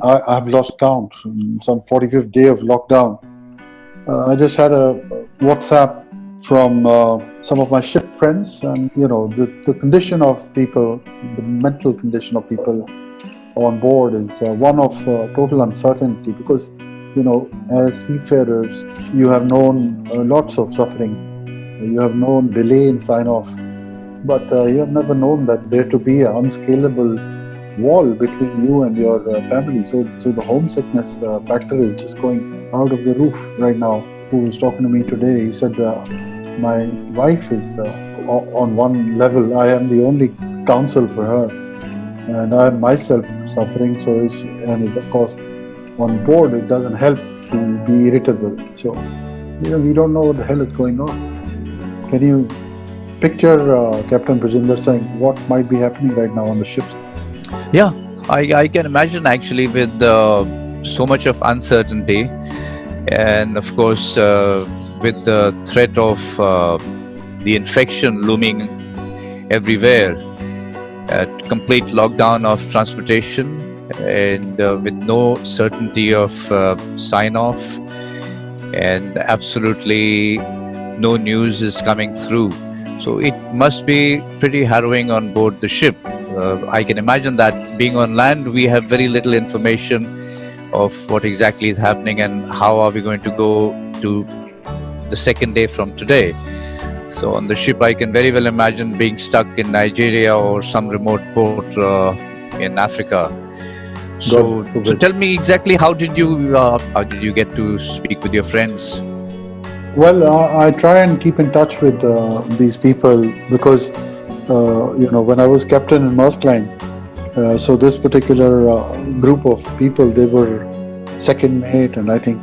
I've lost count. Some 45th day of lockdown. I just had a WhatsApp from some of my ship friends, and the condition of people, the mental condition of people on board is one of total uncertainty because as seafarers you have known lots of suffering, you have known delay in sign off, but you have never known that there to be an unscalable wall between you and your family. So the homesickness factor is just going out of the roof right now. Who was talking to me today, he said my wife is on one level, I am the only counsel for her, and I am myself suffering. And of course on board it doesn't help to be irritable. So we don't know what the hell is going on. Can you picture Captain Brijinder saying what might be happening right now on the ships? Yeah, I can imagine actually with so much of uncertainty, and of course with the threat of the infection looming everywhere, complete lockdown of transportation, and with no certainty of sign off, and absolutely no news is coming through. So it must be pretty harrowing on board the ship. I can imagine that being on land, we have very little information of what exactly is happening and how are we going to go to the second day from today. So on the ship, I can very well imagine being stuck in Nigeria or some remote port in Africa. So tell me exactly how did you get to speak with your friends? Well, I try and keep in touch with these people because, when I was captain in Maersk Line, so this particular group of people, they were second mate and I think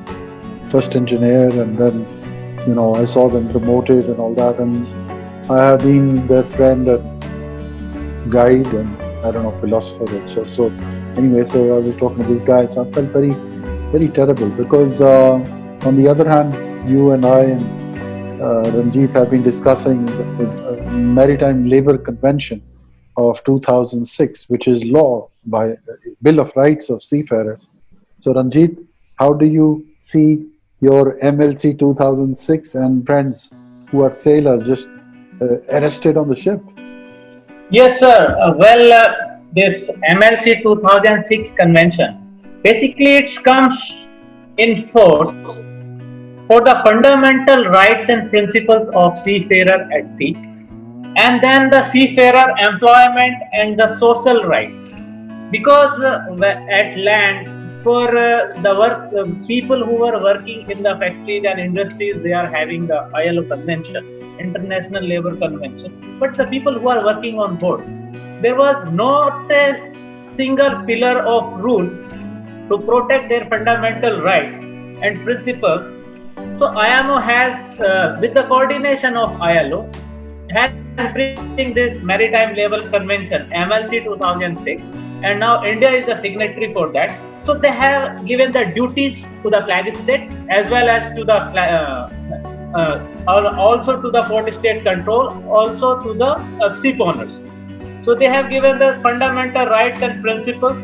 first engineer, and then, I saw them promoted and all that, and I have been their friend and guide and I don't know, philosopher also. So anyway, so I was talking to these guys. I felt very, very terrible because on the other hand, you and I and Ranjeet have been discussing the Maritime Labour Convention of 2006, which is law by Bill of Rights of Seafarers. So Ranjeet, how do you see your MLC 2006 and friends who are sailors just arrested on the ship? Yes, sir. This MLC 2006 convention, basically it comes in force for the fundamental rights and principles of seafarer at sea, and then the seafarer employment and the social rights. Because at land, for the work people who are working in the factories and industries, they are having the ILO convention, International Labour Convention. But the people who are working on board, there was not a single pillar of rule to protect their fundamental rights and principles. So IMO has, with the coordination of ILO, has bring this Maritime Labour Convention MLC 2006, and now India is the signatory for that. So they have given the duties to the flag state as well as to the also to the port state control, also to the ship owners. So they have given the fundamental rights and principles,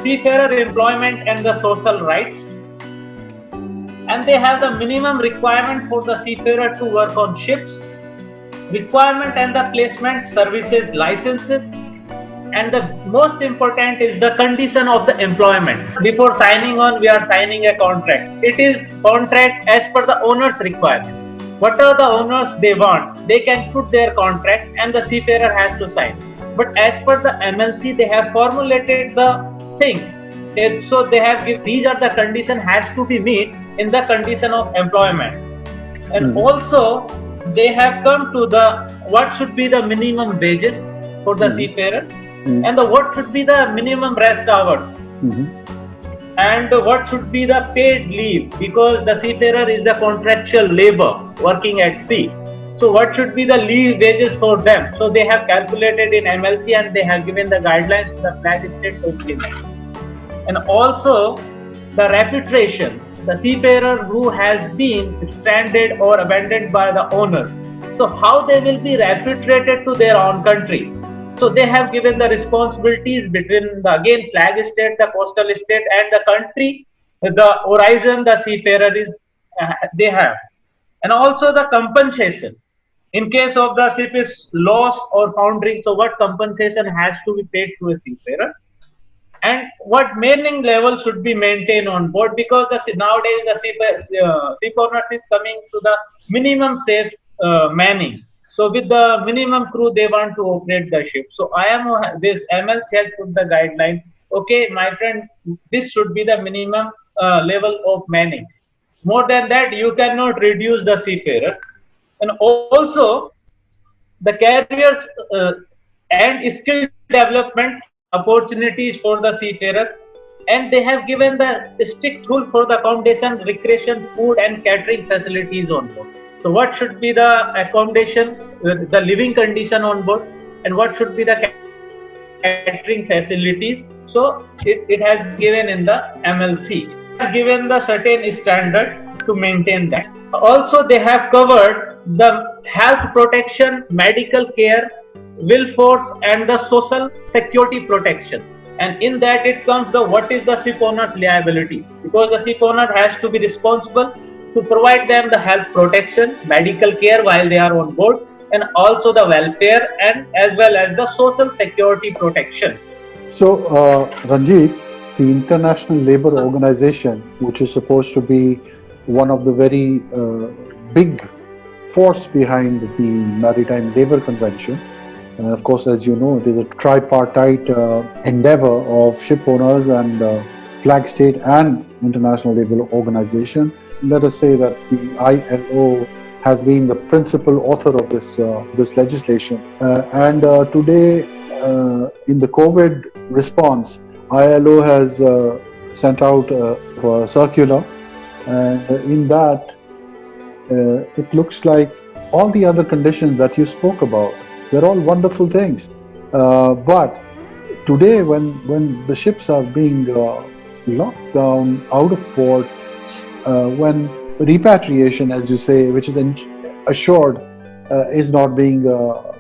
seafarer employment and the social rights, and they have the minimum requirement for the seafarer to work on ships, requirement and the placement services licenses, and the most important is the condition of the employment. Before signing on, we are signing a contract. It is contract as per the owner's requirement. Whatever the owners they want, they can put their contract and the seafarer has to sign. But as per the MLC, they have formulated the things. So they have given, these are the condition has to be met in the condition of employment. And also they have come to the what should be the minimum wages for the seafarer, and what should be the minimum rest hours, and what should be the paid leave, because the seafarer is the contractual labor working at sea. So what should be the leave wages for them? So they have calculated in MLC and they have given the guidelines to the flag state to implement. And also the repatriation, the seafarer who has been stranded or abandoned by the owner. So how they will be repatriated to their own country. So they have given the responsibilities between the again flag state, the coastal state, and the country, the horizon, the seafarer is they have, and also the compensation in case of the ship is lost or foundering. So what compensation has to be paid to a seafarer, and what manning level should be maintained on board, because nowadays the ship owners is coming to the minimum safe manning. So with the minimum crew they want to operate the ship. So I am this MLC has put the guideline. Okay, my friend, this should be the minimum level of manning. More than that, you cannot reduce the seafarer. And also the carriers and skill development opportunities for the seafarers, and they have given the strict rule for the accommodation, recreation, food, and catering facilities on board. So, what should be the accommodation, the living condition on board, and what should be the catering facilities? So, it has been given in the MLC. They have given the certain standard to maintain that. Also, they have covered the health protection, medical care, will force, and the social security protection. And in that, it comes the what is the ship owner's liability, because the ship owner has to be responsible to provide them the health protection, medical care while they are on board, and also the welfare and as well as the social security protection. So, Ranjeet, the International Labour Organization, which is supposed to be one of the very big force behind the Maritime Labour Convention, and of course, as you know, it is a tripartite endeavour of ship owners and flag state and International Labour Organization. Let us say that the ILO has been the principal author of this legislation. And today, in the COVID response, ILO has sent out a circular, and in that, it looks like all the other conditions that you spoke about, they're all wonderful things. But today, when the ships are being locked down, out of port, when repatriation, as you say, which is assured, is not being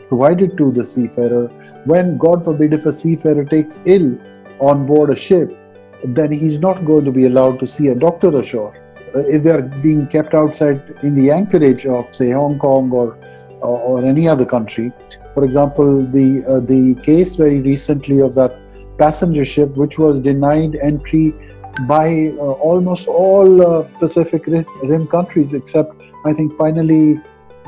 provided to the seafarer, when, God forbid, if a seafarer takes ill on board a ship, then he's not going to be allowed to see a doctor ashore. If they are being kept outside in the anchorage of, say, Hong Kong or any other country. For example, the case very recently of that passenger ship which was denied entry by almost all Pacific Rim countries, except I think finally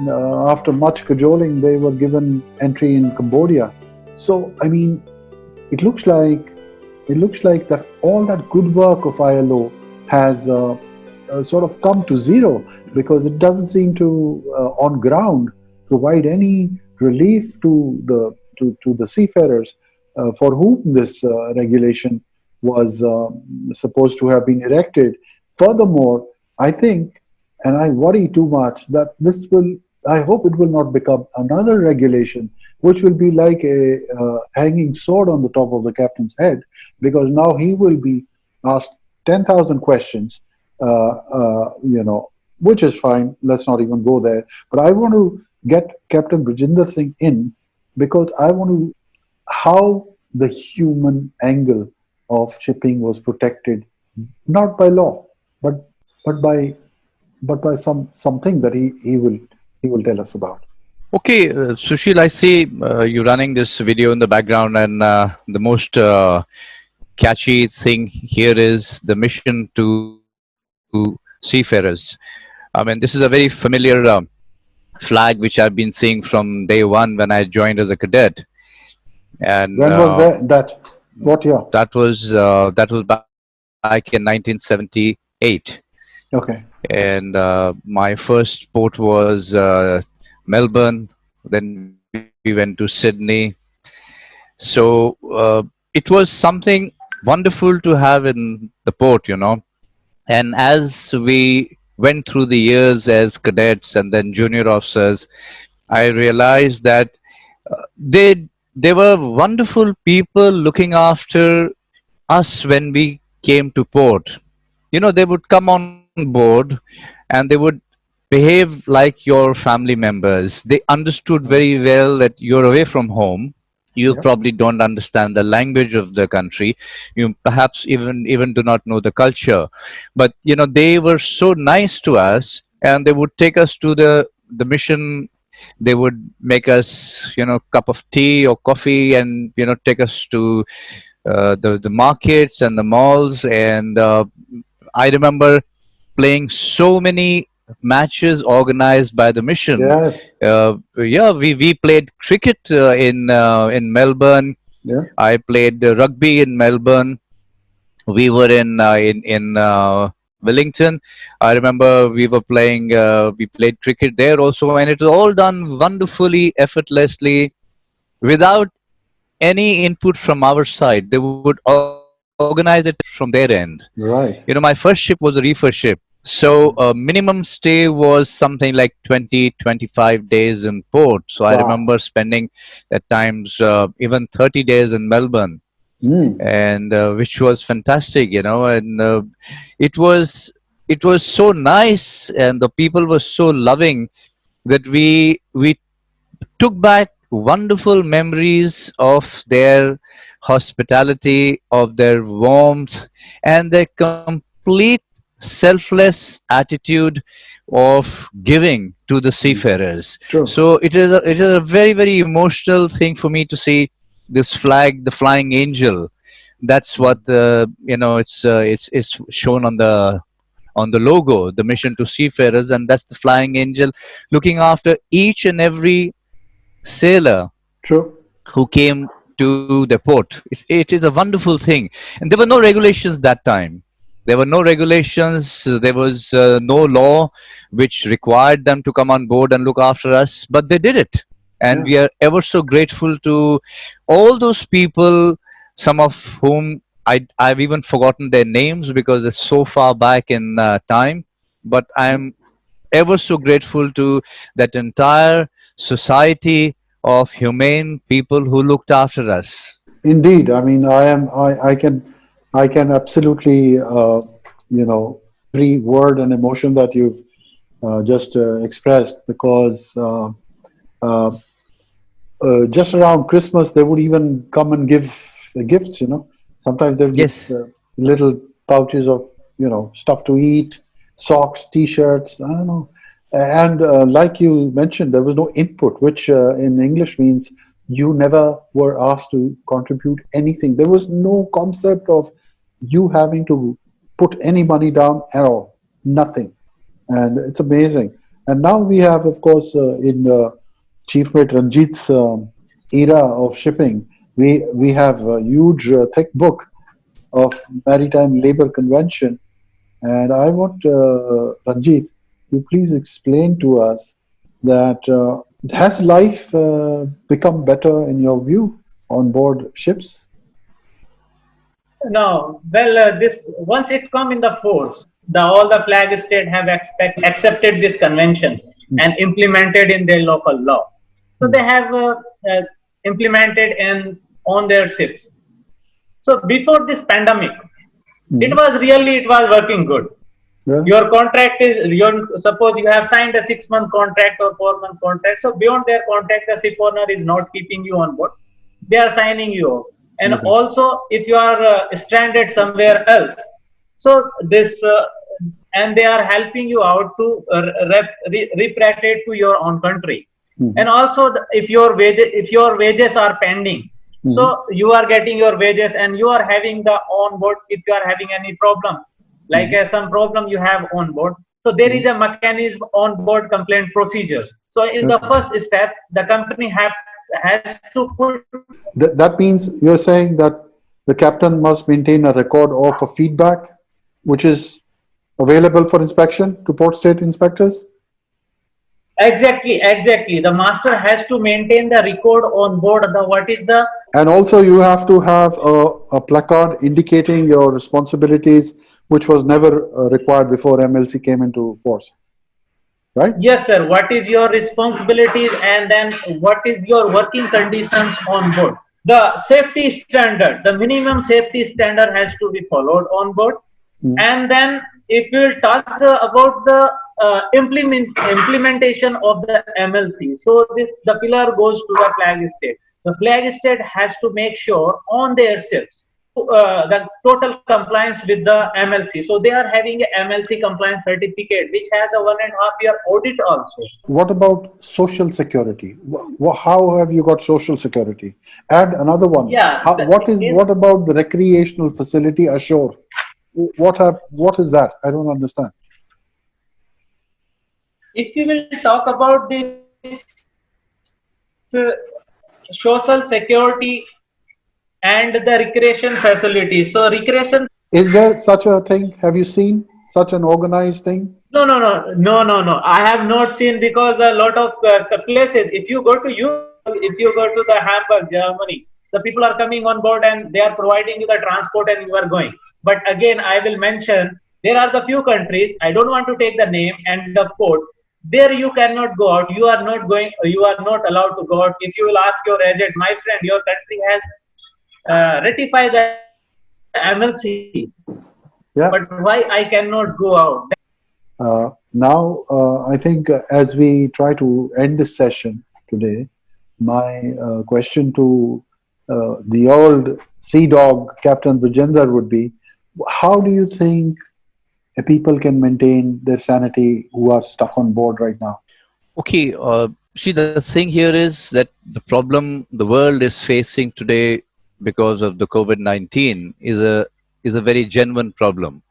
after much cajoling they were given entry in Cambodia. So I mean, it looks like that all that good work of ILO has sort of come to zero, because it doesn't seem to on ground provide any relief to the seafarers for whom this regulation was supposed to have been erected. Furthermore, I think, and I worry too much, that this will, I hope it will not become another regulation which will be like a hanging sword on the top of the captain's head, because now he will be asked 10,000 questions, which is fine. Let's not even go there. But I want to get Captain Brijinder Singh in, because I want to how the human angle of shipping was protected, not by law, but by something that he will tell us about. Okay, Sushil, I see you running this video in the background, and the most catchy thing here is the mission to seafarers. I mean, this is a very familiar flag which I've been seeing from day one when I joined as a cadet, and When was that? What year? that was back in 1978. Okay. And my first port was Melbourne. Then we went to Sydney. So it was something wonderful to have in the port. And as we went through the years as cadets and then junior officers, I realized that they were wonderful people looking after us when we came to port. They would come on board and they would behave like your family members. They understood very well that you're away from home, You Yeah. probably don't understand the language of the country. You perhaps even do not know the culture. But they were so nice to us, and they would take us to the mission. They would make us cup of tea or coffee, and take us to the markets and the malls. And I remember playing so many matches organized by the mission. Yes. Yeah, we played cricket in Melbourne. Yeah. I played rugby in Melbourne. We were in Wellington. I remember we were playing. We played cricket there also, and it was all done wonderfully, effortlessly, without any input from our side. They would organize it from their end. Right. My first ship was a reefer ship. So minimum stay was something like 20, 25 days in port. So I Wow. remember spending at times even 30 days in Melbourne, Mm. and which was fantastic, and it was so nice, and the people were so loving that we took back wonderful memories of their hospitality, of their warmth, and their complete selfless attitude of giving to the Mm. seafarers. True. So it is a very, very emotional thing for me to see this flag, the flying angel. That's what Mm. it's shown on the logo, the mission to seafarers, and that's the flying angel looking after each and every sailor True. who came to the port. It is a wonderful thing. And there were no regulations that time. There were no regulations. There was no law which required them to come on board and look after us, but they did it. And Yeah. we are ever so grateful to all those people, some of whom I've even forgotten their names because it's so far back in time. But I'm ever so grateful to that entire society of humane people who looked after us. Indeed. I mean, I can absolutely, every word and emotion that you've just expressed, because uh, just around Christmas, they would even come and give gifts. Sometimes they'll give Yes, little pouches of stuff to eat, socks, T-shirts. I don't know. And like you mentioned, there was no input, which in English means you never were asked to contribute anything. There was no concept of you having to put any money down at all. Nothing. And it's amazing. And now we have, of course, in Chief Mate Ranjeet's era of shipping, we have a huge, thick book of Maritime Labor Convention. And I want Ranjeet, you please explain to us that has life become better in your view on board ships? No, well, this once it come in the force, the all the flag state have accepted this convention Mm. and implemented in their local law. So Mm. they have implemented in on their ships. So before this pandemic, Mm. it was working good. Yeah. Your contract is your suppose you have signed a 6 month contract or 4 month contract. So beyond their contract, the ship owner is not keeping you on board. They are signing you off. And Mhm. also, if you are stranded somewhere else, so this and they are helping you out to repatriate to your own country. Mhm. And also, if your wages are pending, Mhm. so you are getting your wages and you are having the on board if you are having any problem, like Mhm. some problem you have on board. So there is Mhm. a mechanism on board complaint procedures. So in the Okay. first step, the company has to put That means you're saying that the captain must maintain a record of a feedback, which is available for inspection to port state inspectors. exactly. The master has to maintain the record on board. The what is the And also, you have to have a placard indicating your responsibilities, which was never required before MLC came into force, right? yes, sir. What is your responsibilities and then what is your working conditions on board? The safety standard, the minimum safety standard has to be followed on board. Mm. And then if we will talk about the implementation of the MLC, so this the pillar goes to the flag state. The flag state has to make sure on their ships the total compliance with the MLC. So they are having a MLC compliance certificate, which has a 1.5 year audit also. What about social security? How have you got social security? Add another one. Yeah, the thing is, What about the recreational facility ashore? What is that? I don't understand. if you will talk about this social security and the recreation facility, so recreation. Is there such a thing? Have you seen such an organized thing? No, no, no, no, no, no. I have not seen because a lot of places. If you go to Europe, if you go to the Hamburg, Germany, the people are coming on board and they are providing you the transport and you are going. But again, I will mention there are the few countries. I don't want to take the name and the port. There you cannot go out. You are not going. You are not allowed to go out. If you will ask your agent, my friend, your country has ratified the MLC, but Yeah. why I cannot go out? I think as we try to end this session today, my question to the old sea dog, Captain Brijinder, would be: how do you think people can maintain their sanity who are stuck on board right now? Okay, see, the thing here is that the problem the world is facing today because of the COVID-19 is a very genuine problem,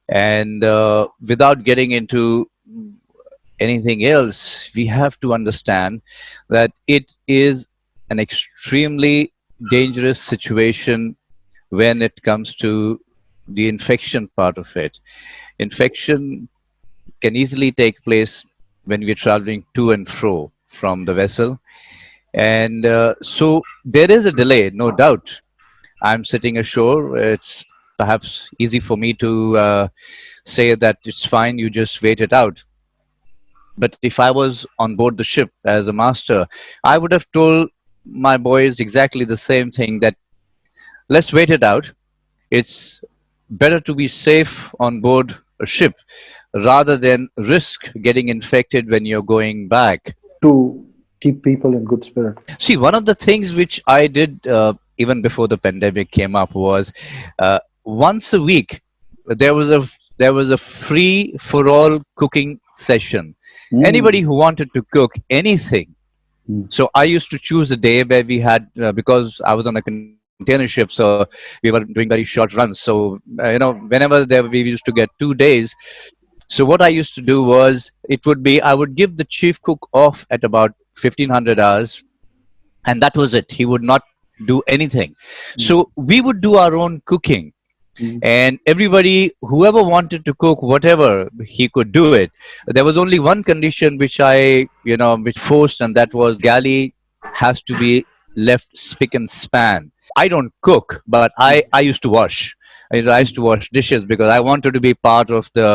and without getting into anything else, we have to understand that it is an extremely dangerous situation when it comes to the infection part of it. Infection can easily take place when we're traveling to and fro from the vessel. And so there is a delay, no doubt. I'm sitting ashore. It's perhaps easy for me to say that it's fine, you just wait it out. But if I was on board the ship as a master, I would have told my boys exactly the same thing, that let's wait it out. It's better to be safe on board a ship rather than risk getting infected when you're going back. To keep people in good spirit. See, one of the things which I did even before the pandemic came up was once a week there was a free for all cooking session. Anybody Mm. who wanted to cook anything. Mm. So I used to choose a day where we had because I was on a container ship, so we were doing very short runs. So whenever we used to get 2 days. So what I used to do was it would be I would give the chief cook off at about 1500 hours, and that was it. He would not do anything. Mm. So we would do our own cooking, Mm. and everybody, whoever wanted to cook whatever, he could do it. There was only one condition which which forced, and that was galley has to be left spick and span. I don't cook, but I used to wash. I used to wash dishes because I wanted to be part of the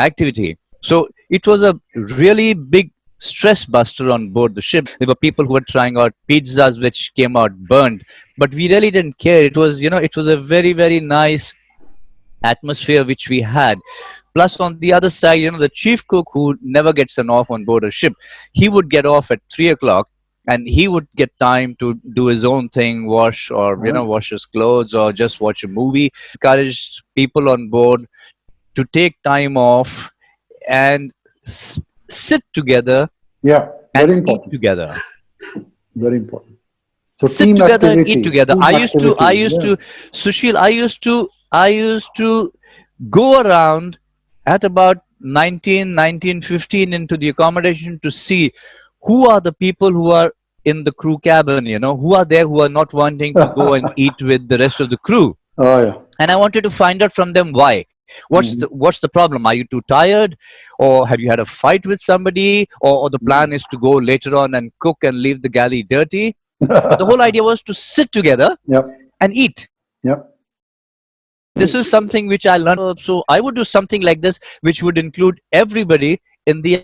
activity. So it was a really big stress buster on board the ship. There were people who were trying out pizzas which came out burnt, but we really didn't care. It was it was a very, very nice atmosphere which we had. Plus, on the other side, the chief cook, who never gets an off on board a ship, he would get off at 3 o'clock, and he would get time to do his own thing, wash, or Right. wash his clothes or just watch a movie. Encourage people on board to take time off and sit together Yeah, and very eat important. together. Very important. So Sit team together and eat activity. together. Team I activity. used Yeah. to, Sushil, I used to go around at about 19:15 into the accommodation to see who are the people who are in the crew cabin, who are there who are not wanting to go and eat with the rest of the crew. Oh yeah. And I wanted to find out from them why. Mhm. What's the problem? Are you too tired, or have you had a fight with somebody, or the plan is to go later on and cook and leave the galley dirty? But the whole idea was to sit together Yep. and eat. Yep. This is something which I learned. So I would do something like this, which would include everybody in the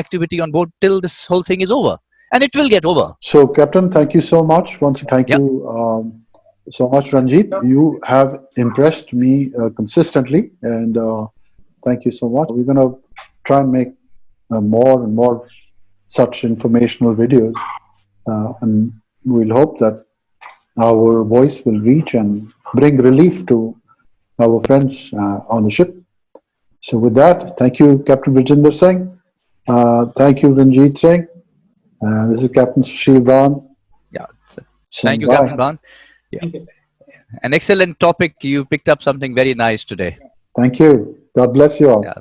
activity on board till this whole thing is over, and it will get over. So, Captain, thank you so much. Thank Yeah. you so much, Ranjeet. You have impressed me consistently, and thank you so much. We're going to try and make more and more such informational videos. and we'll hope that our voice will reach and bring relief to our friends on the ship. So with that, thank you, Captain Brijinder Singh. Thank you, Ranjeet Singh. This is Captain Sushil Bhan Yeah. saying Thank you, bye. Captain Bhan. Yeah. Thank you, sir. An excellent topic. You picked up something very nice today. Thank you. God bless you all. Yeah.